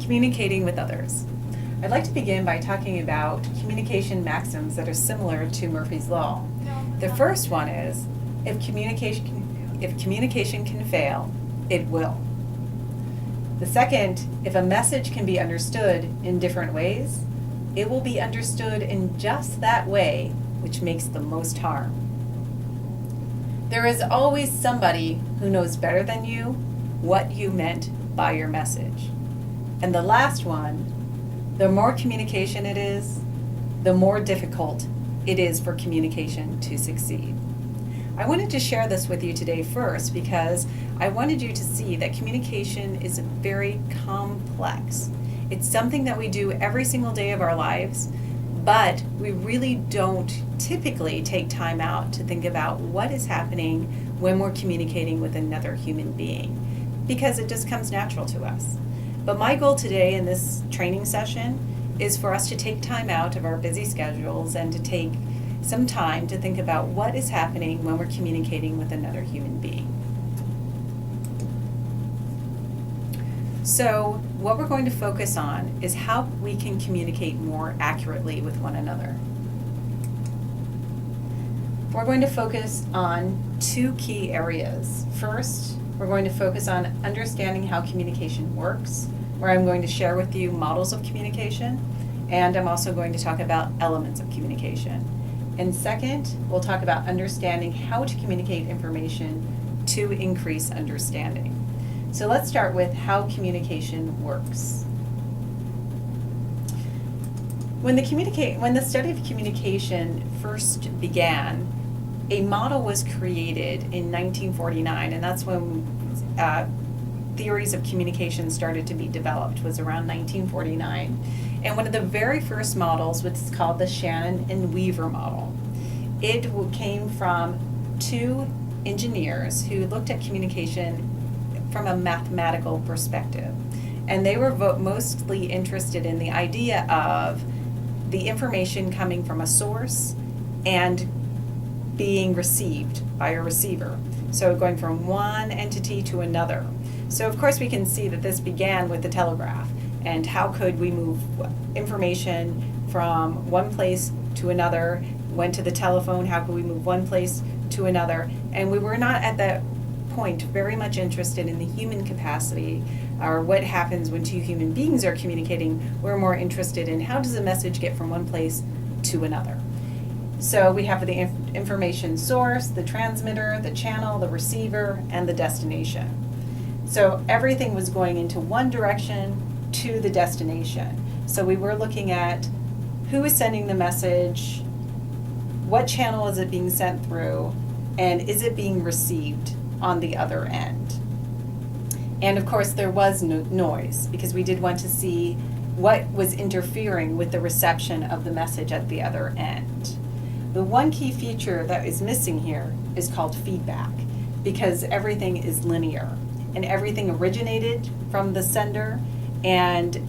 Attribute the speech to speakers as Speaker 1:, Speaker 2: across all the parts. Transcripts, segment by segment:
Speaker 1: Communicating with others. I'd like to begin by talking about communication maxims that are similar to Murphy's Law. The first one is, if communication can fail, it will. The second, if a message can be understood in different ways, it will be understood in just that way, which makes the most harm. There is always somebody who knows better than you what you meant by your message. And the last one, the more communication it is, the more difficult it is for communication to succeed. I wanted to share this with you today first because I wanted you to see that communication is very complex. It's something that we do every single day of our lives, but we really don't typically take time out to think about what is happening when we're communicating with another human being, because it just comes natural to us. But my goal today in this training session is for us to take time out of our busy schedules and to take some time to think about what is happening when we're communicating with another human being. So what we're going to focus on is how we can communicate more accurately with one another. We're going to focus on two key areas. First, we're going to focus on understanding how communication works, where I'm going to share with you models of communication, and I'm also going to talk about elements of communication. And second, we'll talk about understanding how to communicate information to increase understanding. So let's start with how communication works. When the study of communication first began, a model was created in 1949, and that's when theories of communication started to be developed, was around 1949. And one of the very first models was called the Shannon and Weaver model. It came from two engineers who looked at communication from a mathematical perspective. And they were mostly interested in the idea of the information coming from a source and being received by a receiver. So going from one entity to another. So of course we can see that this began with the telegraph. And how could we move information from one place to another? Went to the telephone, how could we move one place to another? And we were not at that point very much interested in the human capacity or what happens when two human beings are communicating. We're more interested in how does a message get from one place to another. So we have the information source, the transmitter, the channel, the receiver, and the destination. So everything was going into one direction to the destination. So we were looking at who is sending the message, what channel is it being sent through, and is it being received on the other end. And of course there was noise because we did want to see what was interfering with the reception of the message at the other end. The one key feature that is missing here is called feedback, because everything is linear and everything originated from the sender, and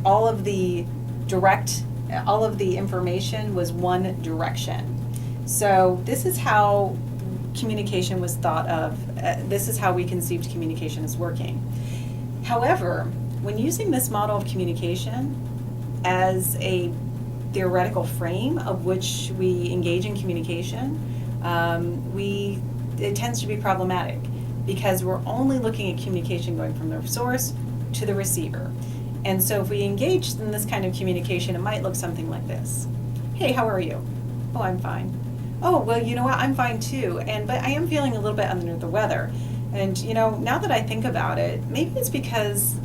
Speaker 1: all of the information was one direction. So this is how communication was thought of. This is how we conceived communication as working. However, when using this model of communication as a theoretical frame of which we engage in communication, it tends to be problematic because we're only looking at communication going from the source to the receiver. And so if we engage in this kind of communication, it might look something like this. Hey, how are you? Oh, I'm fine. Oh, well, you know what? I'm fine too. But I am feeling a little bit under the weather. And now that I think about it, maybe it's because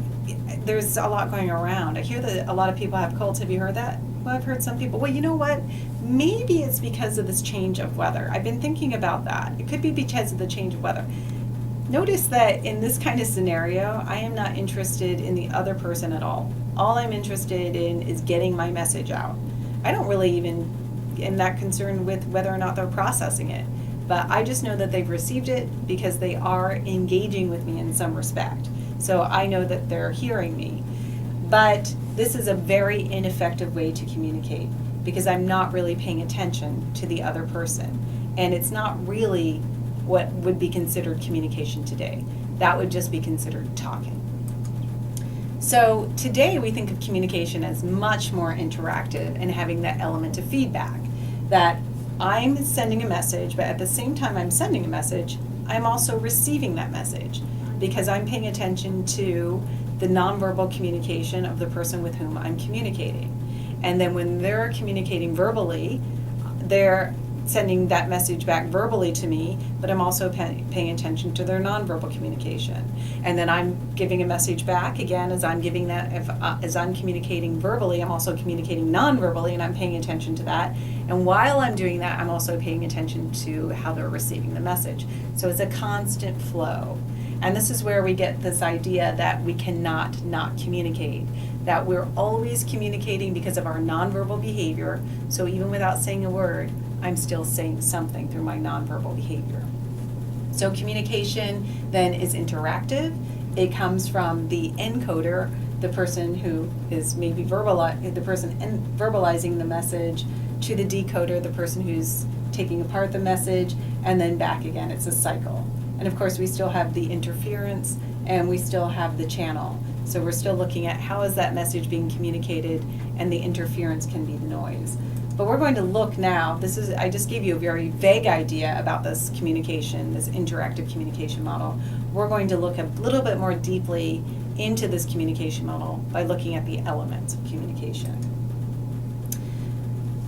Speaker 1: there's a lot going around. I hear that a lot of people have colds. Have you heard that? Well, I've heard some people. Well, you know what? Maybe it's because of this change of weather. I've been thinking about that. It could be because of the change of weather. Notice that in this kind of scenario, I am not interested in the other person at all. All I'm interested in is getting my message out. I don't really even am that concerned with whether or not they're processing it, but I just know that they've received it because they are engaging with me in some respect. So I know that they're hearing me. But this is a very ineffective way to communicate because I'm not really paying attention to the other person. And it's not really what would be considered communication today. That would just be considered talking. So today we think of communication as much more interactive and having that element of feedback, that I'm sending a message, but at the same time I'm sending a message, I'm also receiving that message because I'm paying attention to the nonverbal communication of the person with whom I'm communicating. And then when they're communicating verbally, they're sending that message back verbally to me, but I'm also paying attention to their nonverbal communication. And then I'm giving a message back again as I'm giving that, as I'm communicating verbally, I'm also communicating nonverbally and I'm paying attention to that. And while I'm doing that, I'm also paying attention to how they're receiving the message. So it's a constant flow. And this is where we get this idea that we cannot not communicate, that we're always communicating because of our nonverbal behavior. So even without saying a word, I'm still saying something through my nonverbal behavior. So communication then is interactive. It comes from the encoder, the person who is maybe verbalizing the message, to the decoder, the person who's taking apart the message, and then back again. It's a cycle. And of course, we still have the interference and we still have the channel. So we're still looking at how is that message being communicated, and the interference can be the noise. But we're going to look now, I just gave you a very vague idea about this communication, this interactive communication model. We're going to look a little bit more deeply into this communication model by looking at the elements of communication.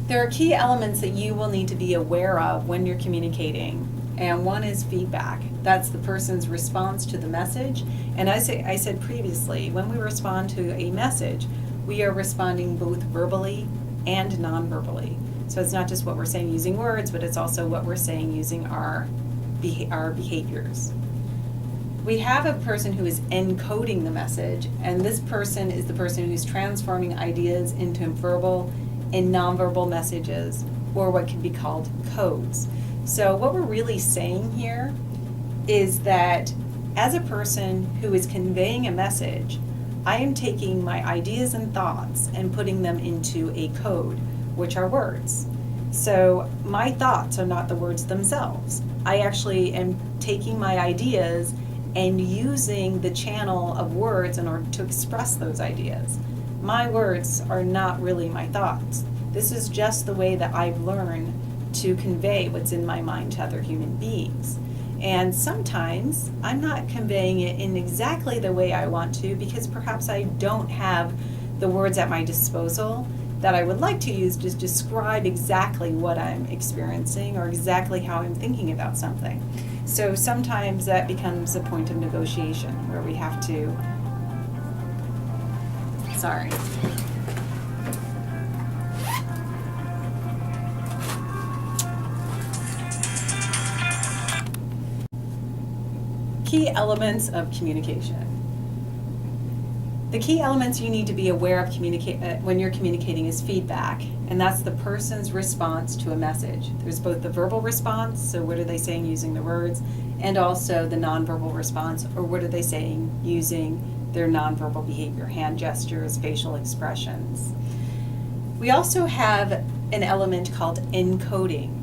Speaker 1: There are key elements that you will need to be aware of when you're communicating, and one is feedback. That's the person's response to the message. And I said previously, when we respond to a message, we are responding both verbally and non-verbally. So it's not just what we're saying using words, but it's also what we're saying using our behaviors. We have a person who is encoding the message, and this person is the person who's transforming ideas into verbal and non-verbal messages, or what can be called codes. So what we're really saying here is that as a person who is conveying a message, I am taking my ideas and thoughts and putting them into a code, which are words. So my thoughts are not the words themselves. I actually am taking my ideas and using the channel of words in order to express those ideas. My words are not really my thoughts. This is just the way that I've learned to convey what's in my mind to other human beings. And sometimes I'm not conveying it in exactly the way I want to, because perhaps I don't have the words at my disposal that I would like to use to describe exactly what I'm experiencing or exactly how I'm thinking about something. So sometimes that becomes a point of negotiation where we have to, Key elements of communication. The key elements you need to be aware of when you're communicating is feedback, and that's the person's response to a message. There's both the verbal response, so what are they saying using the words, and also the nonverbal response, or what are they saying using their nonverbal behavior, hand gestures, facial expressions. We also have an element called encoding.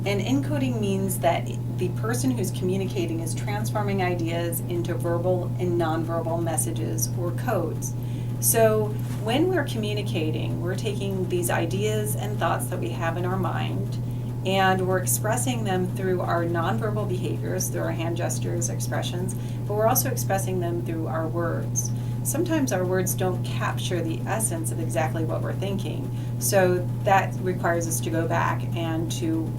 Speaker 1: And encoding means that the person who's communicating is transforming ideas into verbal and nonverbal messages or codes. So when we're communicating, we're taking these ideas and thoughts that we have in our mind, and we're expressing them through our nonverbal behaviors, through our hand gestures, expressions, but we're also expressing them through our words. Sometimes our words don't capture the essence of exactly what we're thinking, so that requires us to go back and to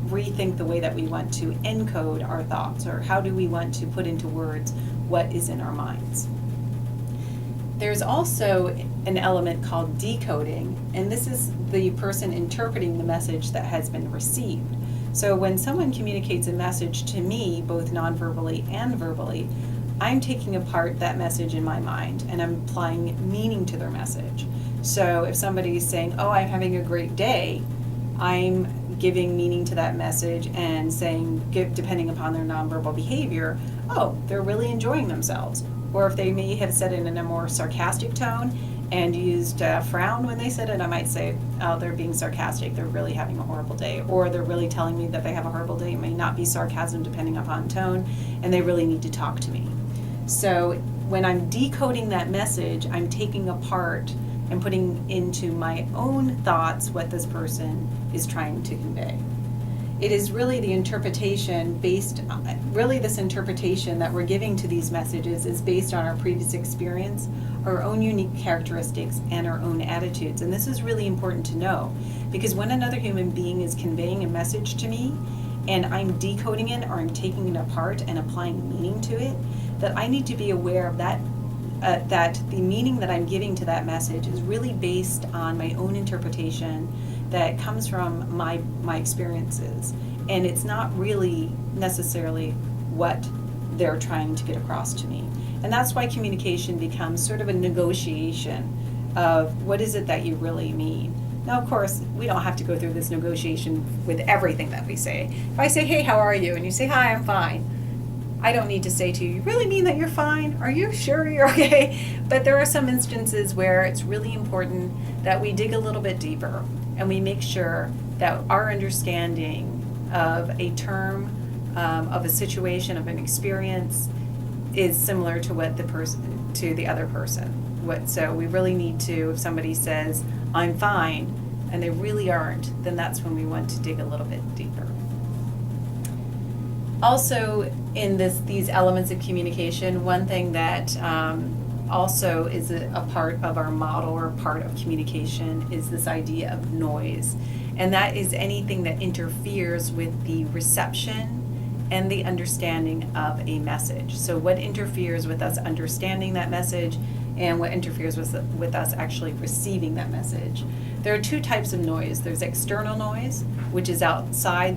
Speaker 1: rethink the way that we want to encode our thoughts, or how do we want to put into words what is in our minds. There's also an element called decoding, and this is the person interpreting the message that has been received. So when someone communicates a message to me, both non-verbally and verbally, I'm taking apart that message in my mind and I'm applying meaning to their message. So if somebody's saying, "Oh, I'm having a great day," I'm giving meaning to that message and saying, depending upon their nonverbal behavior, "Oh, they're really enjoying themselves." Or if they may have said it in a more sarcastic tone and used a frown when they said it, I might say, "Oh, they're being sarcastic, they're really having a horrible day." Or they're really telling me that they have a horrible day. It may not be sarcasm depending upon tone, and they really need to talk to me. So when I'm decoding that message, I'm taking apart and putting into my own thoughts what this person is trying to convey. It is really the interpretation this interpretation that we're giving to these messages is based on our previous experience, our own unique characteristics, and our own attitudes. And this is really important to know, because when another human being is conveying a message to me, and I'm decoding it or I'm taking it apart and applying meaning to it, that I need to be aware of that, that the meaning that I'm giving to that message is really based on my own interpretation that comes from my experiences. And it's not really necessarily what they're trying to get across to me. And that's why communication becomes sort of a negotiation of what is it that you really mean. Now, of course, we don't have to go through this negotiation with everything that we say. If I say, hey, how are you? And you say, hi, I'm fine. I don't need to say to you, you really mean that you're fine? Are you sure you're okay? But there are some instances where it's really important that we dig a little bit deeper and we make sure that our understanding of a term, of a situation, of an experience is similar to what to the other person. So we really need to, if somebody says, I'm fine, and they really aren't, then that's when we want to dig a little bit deeper. Also, in these elements of communication, one thing that also is a part of our model or part of communication is this idea of noise. And that is anything that interferes with the reception and the understanding of a message. So what interferes with us understanding that message and what interferes with us actually receiving that message. There are two types of noise. There's external noise, which is outside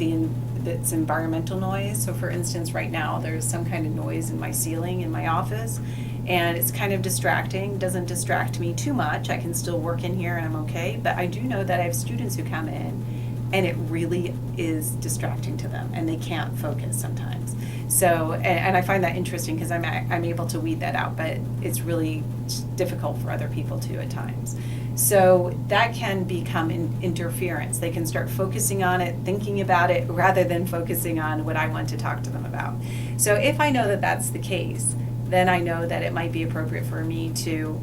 Speaker 1: that's environmental noise. So for instance, right now there's some kind of noise in my ceiling in my office, and it's kind of distracting. Doesn't distract me too much. I can still work in here and I'm okay, but I do know that I have students who come in and it really is distracting to them and they can't focus sometimes. So, and I find that interesting because I'm able to weed that out, but it's really difficult for other people too at times. So that can become interference. They can start focusing on it, thinking about it, rather than focusing on what I want to talk to them about. So if I know that that's the case, then I know that it might be appropriate for me to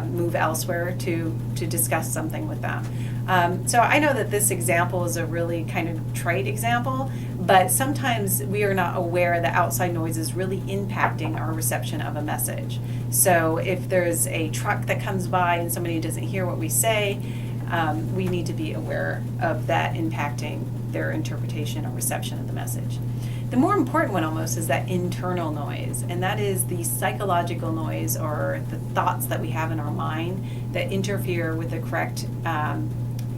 Speaker 1: move elsewhere to discuss something with them. So I know that this example is a really kind of trite example, but sometimes we are not aware that outside noise is really impacting our reception of a message. So if there's a truck that comes by and somebody doesn't hear what we say, we need to be aware of that impacting their interpretation or reception of the message. The more important one almost is that internal noise, and that is the psychological noise or the thoughts that we have in our mind that interfere with the correct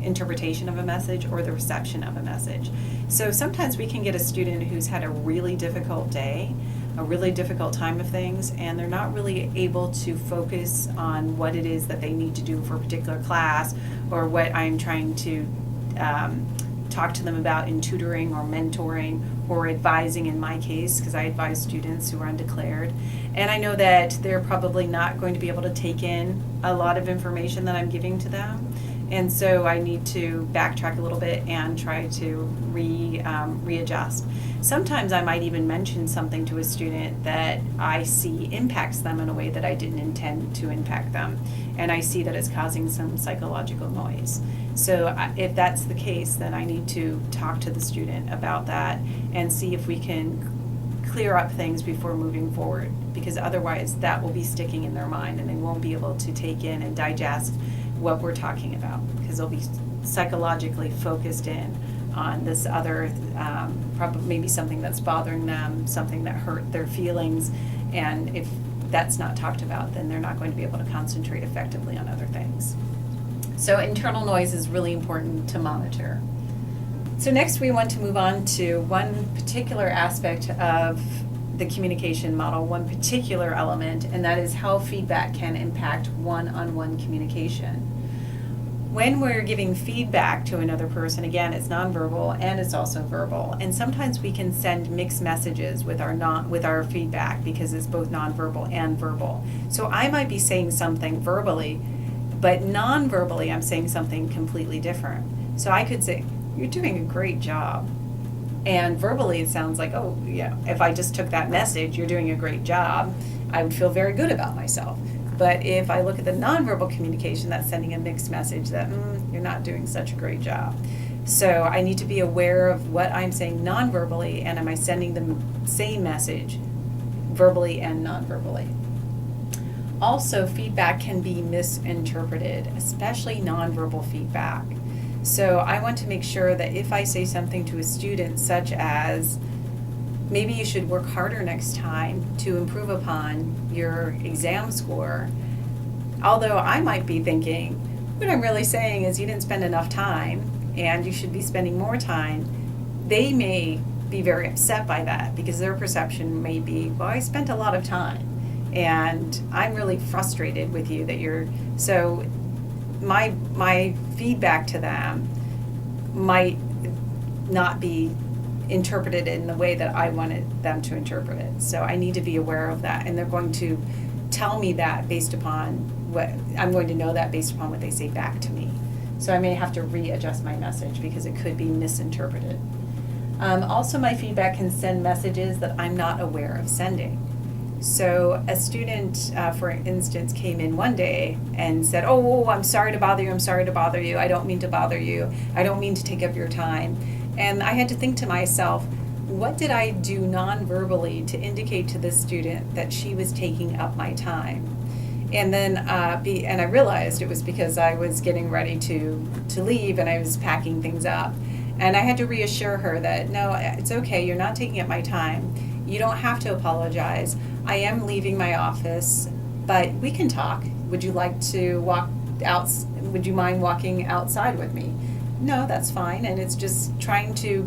Speaker 1: interpretation of a message or the reception of a message. So sometimes we can get a student who's had a really difficult day, a really difficult time of things, and they're not really able to focus on what it is that they need to do for a particular class or what I'm trying to talk to them about in tutoring or mentoring or advising in my case, because I advise students who are undeclared. And I know that they're probably not going to be able to take in a lot of information that I'm giving to them. And so I need to backtrack a little bit and try to readjust. Sometimes I might even mention something to a student that I see impacts them in a way that I didn't intend to impact them. And I see that it's causing some psychological noise. So if that's the case, then I need to talk to the student about that and see if we can clear up things before moving forward, because otherwise that will be sticking in their mind and they won't be able to take in and digest what we're talking about, because they'll be psychologically focused in on this other, probably maybe something that's bothering them, something that hurt their feelings, and if that's not talked about, then they're not going to be able to concentrate effectively on other things. So internal noise is really important to monitor. So next we want to move on to one particular aspect of the communication model, one particular element, and that is how feedback can impact one-on-one communication. When we're giving feedback to another person, again, it's nonverbal and it's also verbal. And sometimes we can send mixed messages with our feedback because it's both nonverbal and verbal. So I might be saying something verbally, but non-verbally I'm saying something completely different. So I could say, you're doing a great job. And verbally it sounds like, oh yeah, if I just took that message, you're doing a great job. I would feel very good about myself. But if I look at the nonverbal communication, that's sending a mixed message that you're not doing such a great job. So I need to be aware of what I'm saying nonverbally, and am I sending the same message verbally and nonverbally. Also, feedback can be misinterpreted, especially nonverbal feedback. So I want to make sure that if I say something to a student such as, maybe you should work harder next time to improve upon your exam score, although I might be thinking, what I'm really saying is you didn't spend enough time and you should be spending more time, they may be very upset by that because their perception may be, well, I spent a lot of time and I'm really frustrated with you that you're, so my feedback to them might not be interpreted in the way that I wanted them to interpret it. So I need to be aware of that, and they're going to tell me that based upon what, I'm going to know that based upon what they say back to me. So I may have to readjust my message because it could be misinterpreted. Also, my feedback can send messages that I'm not aware of sending. So a student, for instance, came in one day and said, oh, I'm sorry to bother you, I'm sorry to bother you, I don't mean to bother you, I don't mean to take up your time. And I had to think to myself, what did I do non-verbally to indicate to this student that she was taking up my time? And then and I realized it was because I was getting ready to leave and I was packing things up. And I had to reassure her that, no, it's okay, you're not taking up my time. You don't have to apologize. I am leaving my office, but we can talk. Would you like to walk out? Would you mind walking outside with me? No, that's fine. And it's just trying to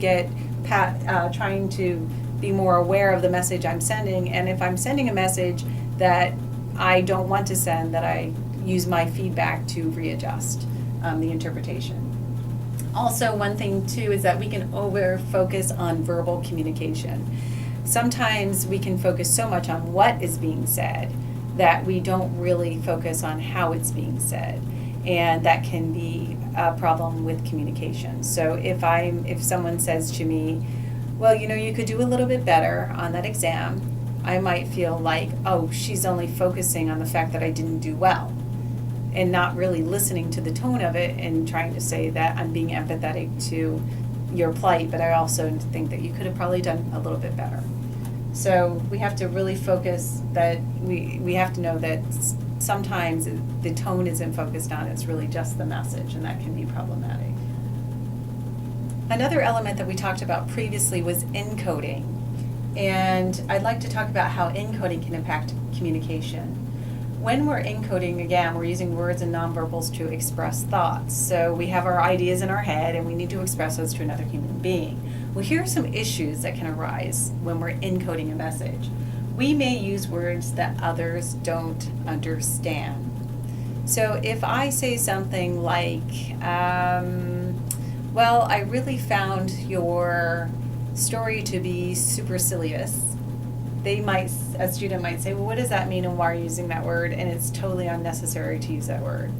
Speaker 1: trying to be more aware of the message I'm sending. And if I'm sending a message that I don't want to send, that I use my feedback to readjust the interpretation. Also, one thing too is that we can over-focus on verbal communication. Sometimes we can focus so much on what is being said that we don't really focus on how it's being said. And that can be a problem with communication. So if someone says to me, well, you could do a little bit better on that exam, I might feel like, oh, she's only focusing on the fact that I didn't do well and not really listening to the tone of it and trying to say that I'm being empathetic to your plight, but I also think that you could have probably done a little bit better. So we have to really focus that we have to know that sometimes the tone isn't focused on, it's really just the message, and that can be problematic. Another element that we talked about previously was encoding, and I'd like to talk about how encoding can impact communication. When we're encoding, again, we're using words and nonverbals to express thoughts. So we have our ideas in our head and we need to express those to another human being. Well, here are some issues that can arise when we're encoding a message. We may use words that others don't understand. So if I say something like, well, I really found your story to be supercilious, a student might say, well, what does that mean and why are you using that word? And it's totally unnecessary to use that word.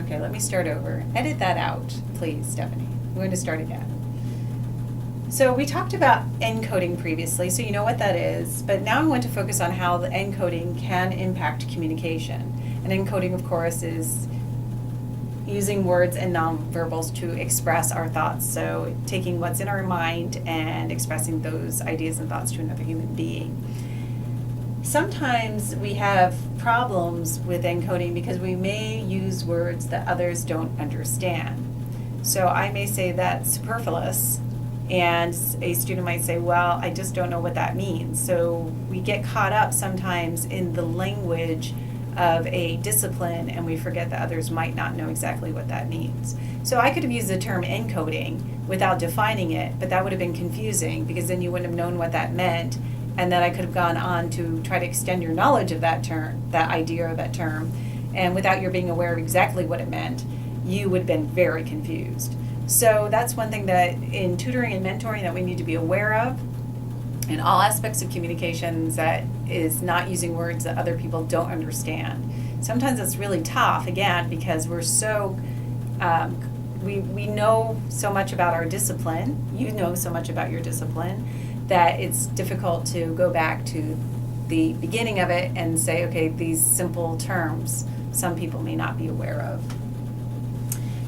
Speaker 1: Okay, let me start over. Edit that out, please, Stephanie. We're going to start again. So we talked about encoding previously, so you know what that is, but now I want to focus on how the encoding can impact communication. And encoding, of course, is using words and nonverbals to express our thoughts. So taking what's in our mind and expressing those ideas and thoughts to another human being. Sometimes we have problems with encoding because we may use words that others don't understand. So I may say that's superfluous, and a student might say, well, I just don't know what that means. So we get caught up sometimes in the language of a discipline and we forget that others might not know exactly what that means. So I could have used the term encoding without defining it, but that would have been confusing because then you wouldn't have known what that meant, and then I could have gone on to try to extend your knowledge of that term, that idea or that term, and without your being aware of exactly what it meant, you would have been very confused. So that's one thing that in tutoring and mentoring that we need to be aware of in all aspects of communications, that is not using words that other people don't understand. Sometimes it's really tough, again, because we're so, we know so much about our discipline, you know so much about your discipline, that it's difficult to go back to the beginning of it and say, okay, these simple terms some people may not be aware of.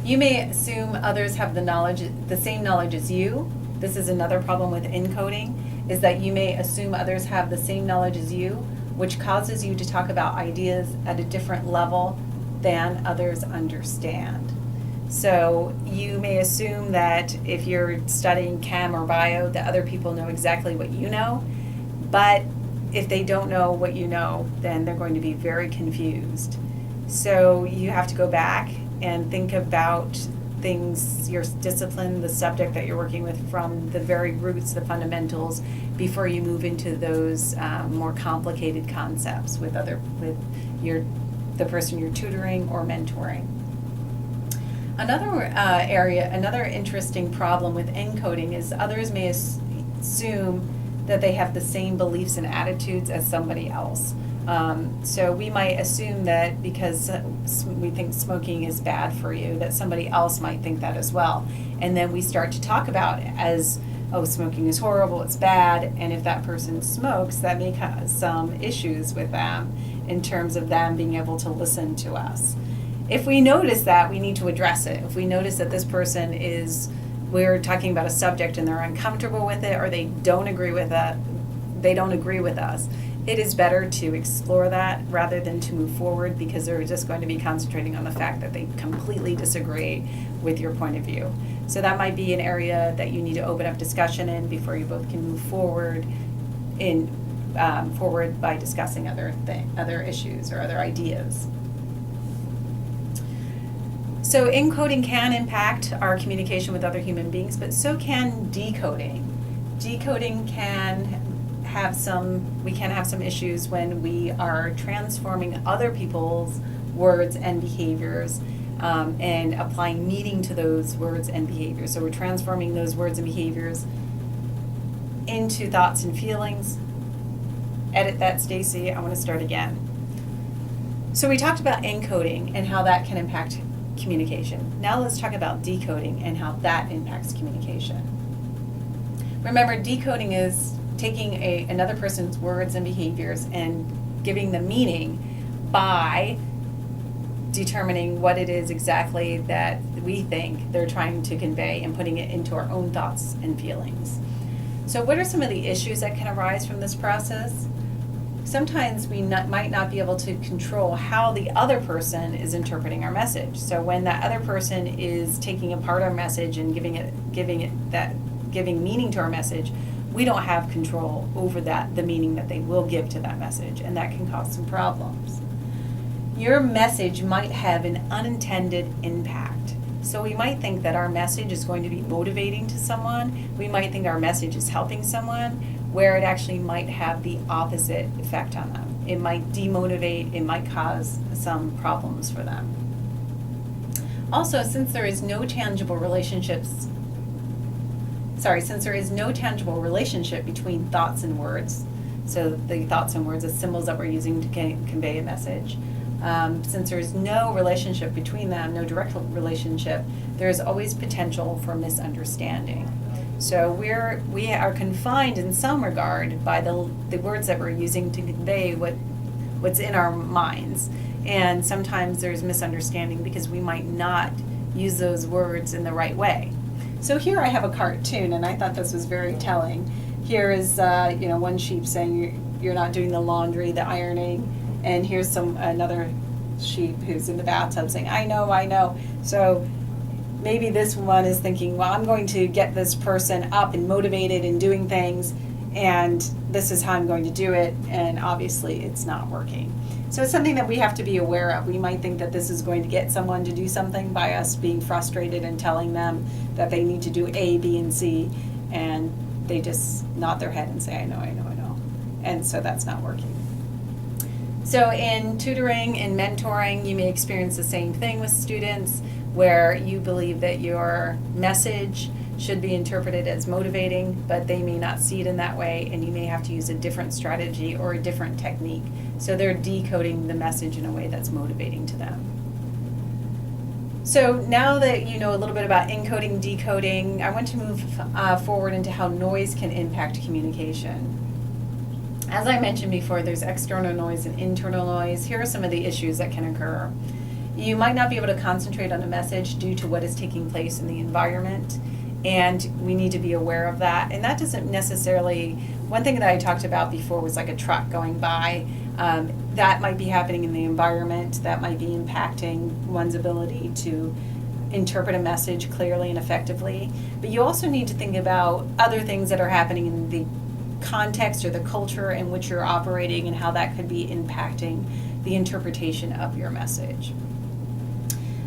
Speaker 1: You may assume others have the same knowledge as you. This is another problem with encoding, is that you may assume others have the same knowledge as you, which causes you to talk about ideas at a different level than others understand. So you may assume that if you're studying chem or bio, that other people know exactly what you know, but if they don't know what you know, then they're going to be very confused. So you have to go back and think about things, your discipline, the subject that you're working with, from the very roots, the fundamentals, before you move into those more complicated concepts with the person you're tutoring or mentoring. Another interesting problem with encoding is others may assume that they have the same beliefs and attitudes as somebody else. So we might assume that because we think smoking is bad for you, that somebody else might think that as well. And then we start to talk about it as, oh, smoking is horrible, it's bad, and if that person smokes, that may cause some issues with them in terms of them being able to listen to us. If we notice that, we need to address it. If we notice that this person we're talking about a subject and they're uncomfortable with it, or they don't agree with us, it is better to explore that rather than to move forward, because they're just going to be concentrating on the fact that they completely disagree with your point of view. So that might be an area that you need to open up discussion in before you both can move forward by discussing other issues or other ideas. So encoding can impact our communication with other human beings, but so can decoding. Decoding we can have some issues when we are transforming other people's words and behaviors and applying meaning to those words and behaviors. So we're transforming those words and behaviors into thoughts and feelings. Edit that, Stacy. I want to start again. So we talked about encoding and how that can impact communication. Now let's talk about decoding and how that impacts communication. Remember, decoding is taking another person's words and behaviors and giving them meaning by determining what it is exactly that we think they're trying to convey and putting it into our own thoughts and feelings. So what are some of the issues that can arise from this process? Sometimes we might not be able to control how the other person is interpreting our message. So when that other person is taking apart our message and giving meaning to our message, we don't have control over the meaning that they will give to that message, and that can cause some problems. Your message might have an unintended impact. So we might think that our message is going to be motivating to someone. We might think our message is helping someone, where it actually might have the opposite effect on them. It might demotivate, it might cause some problems for them. Also, since there is no tangible relationship between thoughts and words, so the thoughts and words as symbols that we're using to convey a message, since there is no relationship between them, no direct relationship, there is always potential for misunderstanding. So we are confined in some regard by the words that we're using to convey what's in our minds. And sometimes there's misunderstanding because we might not use those words in the right way. So here I have a cartoon, and I thought this was very telling. Here is one sheep saying you're not doing the laundry, the ironing, and here's another sheep who's in the bathtub saying, I know. So maybe this one is thinking, well, I'm going to get this person up and motivated and doing things, and this is how I'm going to do it, and obviously it's not working. So it's something that we have to be aware of. We might think that this is going to get someone to do something by us being frustrated and telling them that they need to do A, B, and C, and they just nod their head and say, I know. And so that's not working. So in tutoring and mentoring, you may experience the same thing with students, where you believe that your message should be interpreted as motivating, but they may not see it in that way, and you may have to use a different strategy or a different technique. So they're decoding the message in a way that's motivating to them. So now that you know a little bit about encoding, decoding, I want to move forward into how noise can impact communication. As I mentioned before, there's external noise and internal noise. Here are some of the issues that can occur. You might not be able to concentrate on a message due to what is taking place in the environment, and we need to be aware of that. And that doesn't necessarily, one thing that I talked about before was like a truck going by. That might be happening in the environment, that might be impacting one's ability to interpret a message clearly and effectively. But you also need to think about other things that are happening in the context or the culture in which you're operating and how that could be impacting the interpretation of your message.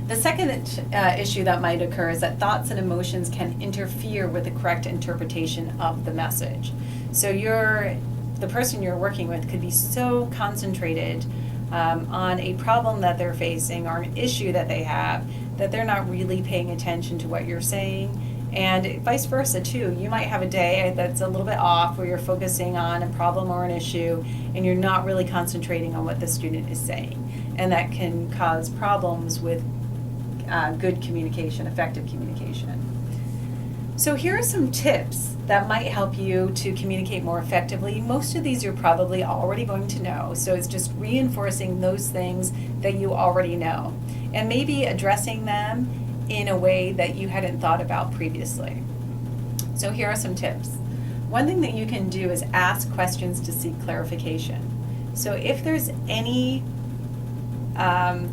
Speaker 1: The second issue that might occur is that thoughts and emotions can interfere with the correct interpretation of the message. So the person you're working with could be so concentrated on a problem that they're facing or an issue that they have that they're not really paying attention to what you're saying. And vice versa too. You might have a day that's a little bit off where you're focusing on a problem or an issue and you're not really concentrating on what the student is saying. And that can cause problems with good communication, effective communication. So here are some tips that might help you to communicate more effectively. Most of these you're probably already going to know, so it's just reinforcing those things that you already know and maybe addressing them in a way that you hadn't thought about previously. So here are some tips. One thing that you can do is ask questions to seek clarification. So if there's any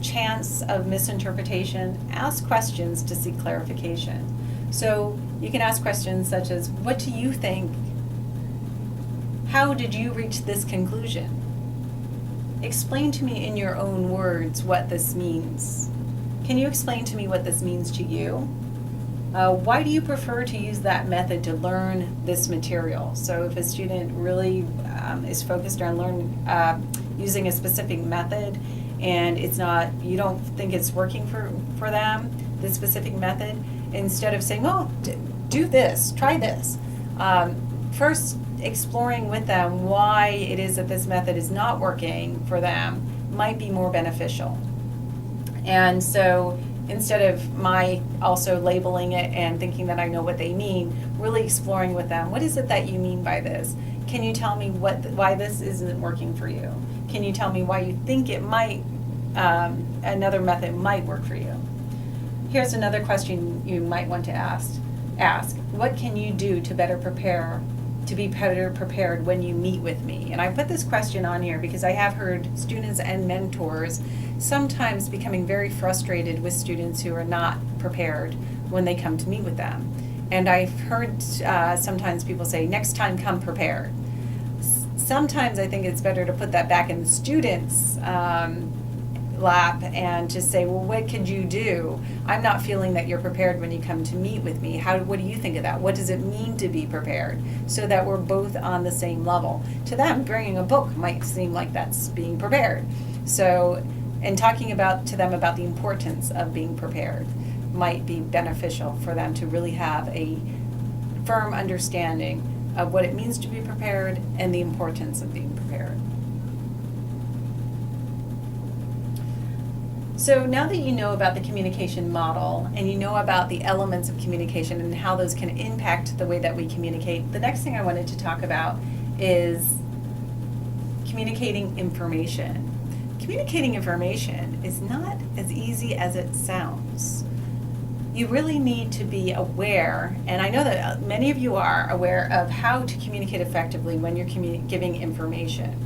Speaker 1: chance of misinterpretation, ask questions to seek clarification. So you can ask questions such as, what do you think? How did you reach this conclusion? Explain to me in your own words what this means. Can you explain to me what this means to you? Why do you prefer to use that method to learn this material? So if a student really is focused on using a specific method and you don't think it's working for them, this specific method, instead of saying, oh, do this, try this. First, exploring with them why it is that this method is not working for them might be more beneficial. And so instead of my also labeling it and thinking that I know what they mean, really exploring with them, what is it that you mean by this? Can you tell me why this isn't working for you? Can you tell me why you think it might, another method might work for you? Here's another question you might want to ask. What can you do to be better prepared when you meet with me? And I put this question on here because I have heard students and mentors sometimes becoming very frustrated with students who are not prepared when they come to meet with them. And I've heard sometimes people say, next time come prepared. Sometimes I think it's better to put that back in the student's lap and just say, well, what could you do? I'm not feeling that you're prepared when you come to meet with me. What do you think of that? What does it mean to be prepared? So that we're both on the same level. To them, bringing a book might seem like that's being prepared. So, and talking to them about the importance of being prepared might be beneficial for them to really have a firm understanding of what it means to be prepared and the importance of being prepared. So now that you know about the communication model and you know about the elements of communication and how those can impact the way that we communicate, the next thing I wanted to talk about is communicating information. Communicating information is not as easy as it sounds. You really need to be aware, and I know that many of you are aware of how to communicate effectively when you're giving information.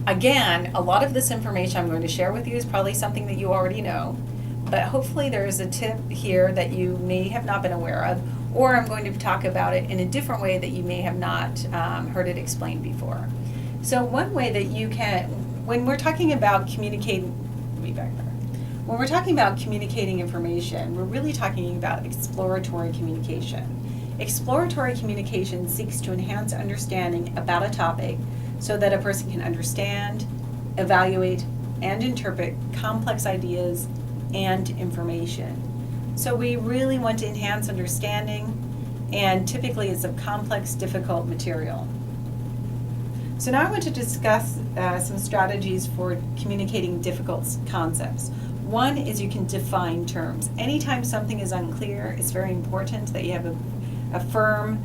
Speaker 1: Again, a lot of this information I'm going to share with you is probably something that you already know, but hopefully there is a tip here that you may have not been aware of, or I'm going to talk about it in a different way that you may have not heard it explained before. So one way that you can, when we're talking about communicating information, we're really talking about exploratory communication. Exploratory communication seeks to enhance understanding about a topic so that a person can understand, evaluate, and interpret complex ideas and information. So we really want to enhance understanding, and typically it's a complex, difficult material. So now I want to discuss some strategies for communicating difficult concepts. One is you can define terms. Anytime something is unclear, it's very important that you have a firm,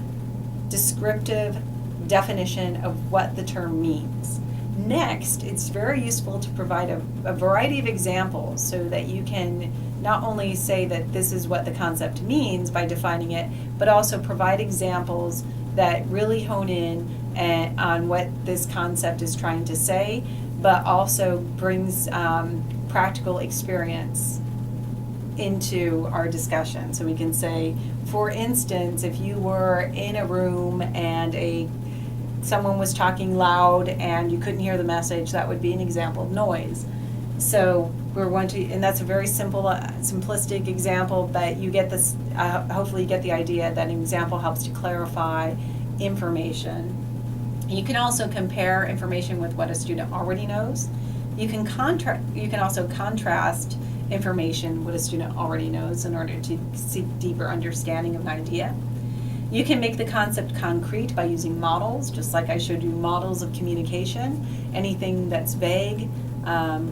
Speaker 1: descriptive, definition of what the term means. Next, it's very useful to provide a variety of examples so that you can not only say that this is what the concept means by defining it, but also provide examples that really hone in on what this concept is trying to say, but also brings practical experience into our discussion. So we can say, for instance, if you were in a room and someone was talking loud and you couldn't hear the message, that would be an example of noise. So we're going to, and that's a very simple, simplistic example, but you get this, hopefully you get the idea that an example helps to clarify information. You can also compare information with what a student already knows. You can also contrast information what a student already knows in order to seek deeper understanding of an idea. You can make the concept concrete by using models, just like I showed you models of communication. Anything that's vague,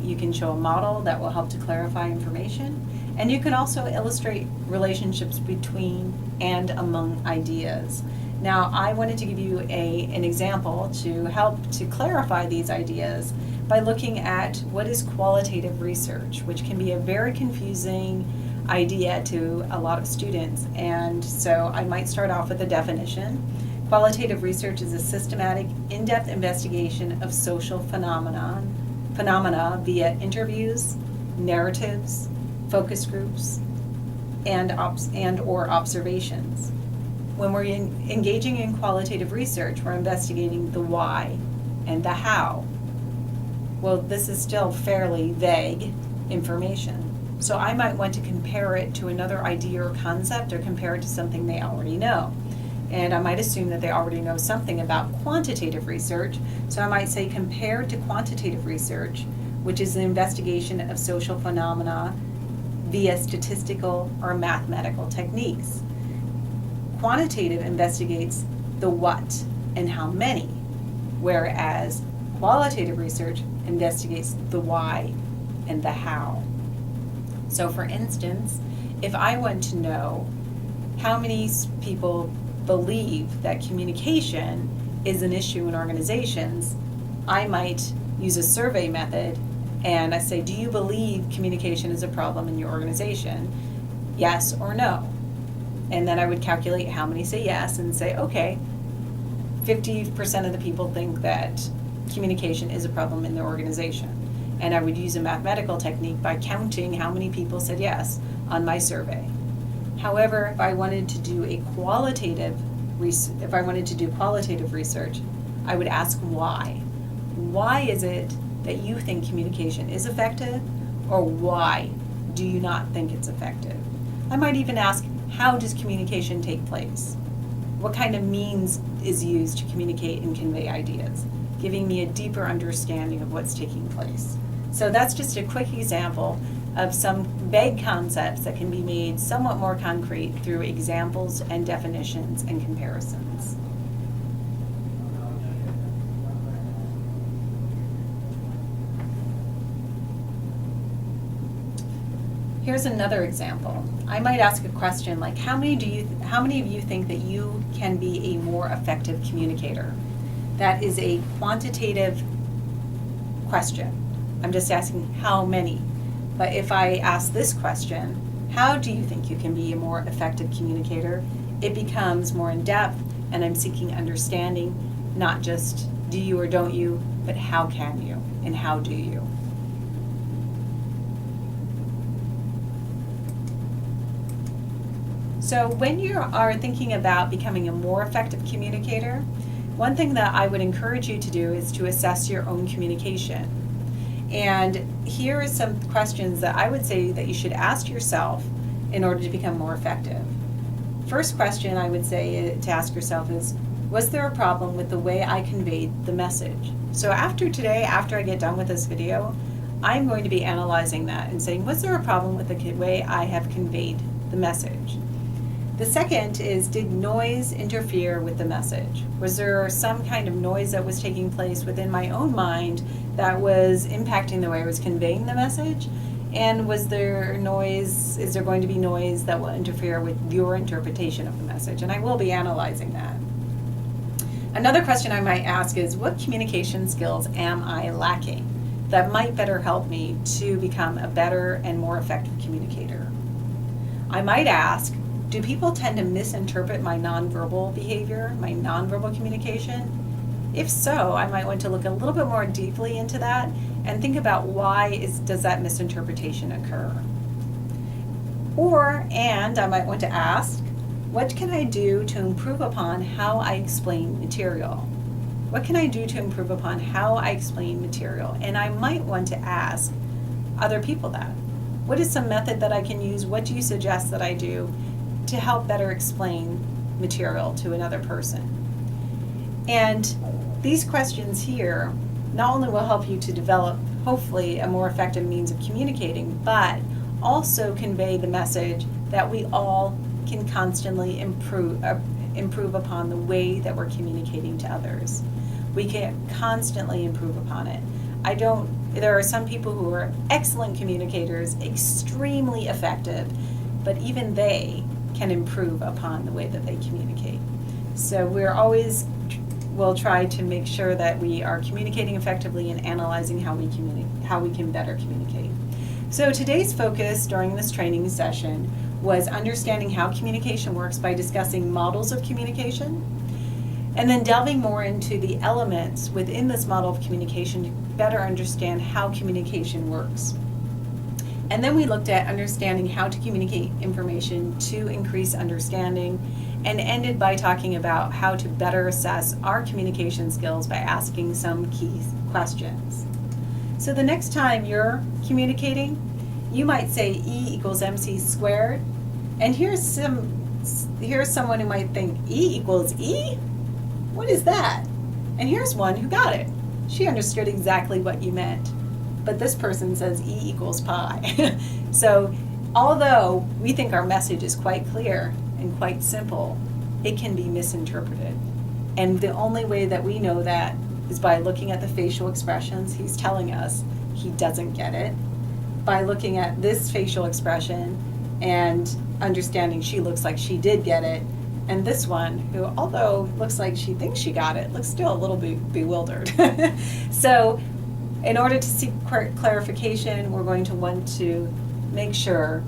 Speaker 1: you can show a model that will help to clarify information. And you can also illustrate relationships between and among ideas. Now, I wanted to give you an example to help to clarify these ideas by looking at what is qualitative research, which can be a very confusing idea to a lot of students. And so I might start off with a definition. Qualitative research is a systematic, in-depth investigation of social phenomena via interviews, narratives, focus groups, and or observations. When we're engaging in qualitative research, we're investigating the why and the how. Well, this is still fairly vague information. So I might want to compare it to another idea or concept, or compare it to something they already know. And I might assume that they already know something about quantitative research. So I might say compared to quantitative research, which is an investigation of social phenomena via statistical or mathematical techniques. Quantitative investigates the what and how many, whereas qualitative research investigates the why and the how. So for instance, if I want to know how many people believe that communication is an issue in organizations, I might use a survey method and I say, do you believe communication is a problem in your organization? Yes or no? And then I would calculate how many say yes and say, okay, 50% of the people think that communication is a problem in their organization. And I would use a mathematical technique by counting how many people said yes on my survey. However, if I wanted to do qualitative research, I would ask why. Why is it that you think communication is effective, or why do you not think it's effective? I might even ask, how does communication take place? What kind of means is used to communicate and convey ideas, giving me a deeper understanding of what's taking place. So that's just a quick example of some vague concepts that can be made somewhat more concrete through examples and definitions and comparisons. Here's another example. I might ask a question like, how many of you think that you can be a more effective communicator? That is a quantitative question. I'm just asking how many. But if I ask this question, how do you think you can be a more effective communicator? It becomes more in depth, and I'm seeking understanding, not just do you or don't you, but how can you and how do you? So when you are thinking about becoming a more effective communicator, one thing that I would encourage you to do is to assess your own communication. And here are some questions that I would say that you should ask yourself in order to become more effective. First question I would say to ask yourself is, was there a problem with the way I conveyed the message? So after today, after I get done with this video, I'm going to be analyzing that and saying, was there a problem with the way I have conveyed the message? The second is, did noise interfere with the message? Was there some kind of noise that was taking place within my own mind that was impacting the way I was conveying the message? And is there going to be noise that will interfere with your interpretation of the message? And I will be analyzing that. Another question I might ask is, what communication skills am I lacking that might better help me to become a better and more effective communicator? I might ask, do people tend to misinterpret my nonverbal behavior, my nonverbal communication? If so, I might want to look a little bit more deeply into that and think about does that misinterpretation occur? And I might want to ask, what can I do to improve upon how I explain material? What can I do to improve upon how I explain material? And I might want to ask other people that. What is some method that I can use? What do you suggest that I do to help better explain material to another person? And these questions here not only will help you to develop, hopefully, a more effective means of communicating, but also convey the message that we all can constantly improve upon the way that we're communicating to others. We can constantly improve upon it. There are some people who are excellent communicators, extremely effective, but even they can improve upon the way that they communicate. So we'll try to make sure that we are communicating effectively and analyzing how we can better communicate. So today's focus during this training session was understanding how communication works by discussing models of communication, and then delving more into the elements within this model of communication to better understand how communication works. And then we looked at understanding how to communicate information to increase understanding, and ended by talking about how to better assess our communication skills by asking some key questions. So the next time you're communicating, you might say E equals MC squared, and here's someone who might think E equals E? What is that? And here's one who got it. She understood exactly what you meant, but this person says E equals pi. So although we think our message is quite clear and quite simple, it can be misinterpreted. And the only way that we know that is by looking at the facial expressions. He's telling us he doesn't get it. By looking at this facial expression and understanding she looks like she did get it, and this one, who although looks like she thinks she got it, looks still a little bit bewildered. So in order to seek clarification, we're going to want to make sure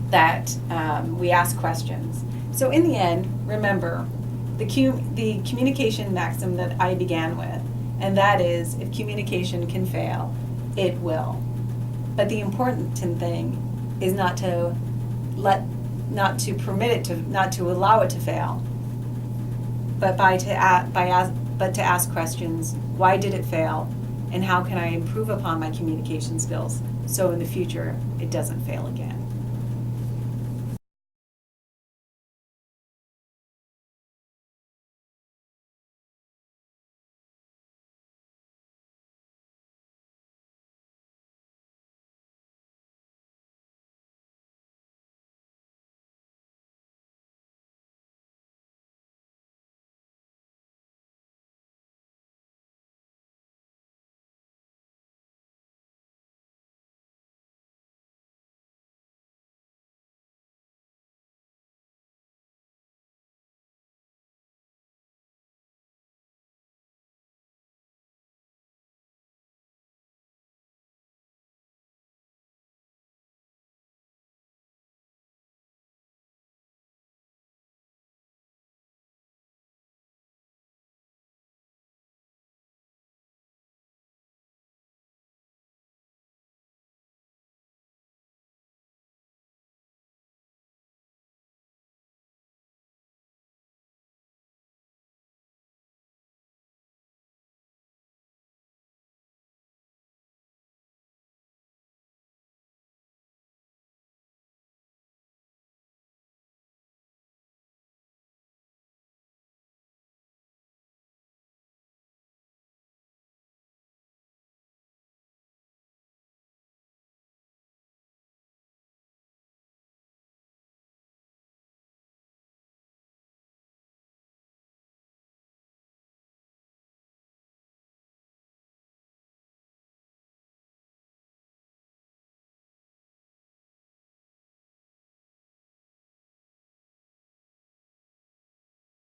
Speaker 1: that we ask questions. So in the end, remember the communication maxim that I began with, and that is, if communication can fail, it will. But the important thing is not to allow it to fail, but to ask questions. Why did it fail, and how can I improve upon my communication skills so in the future it doesn't fail again?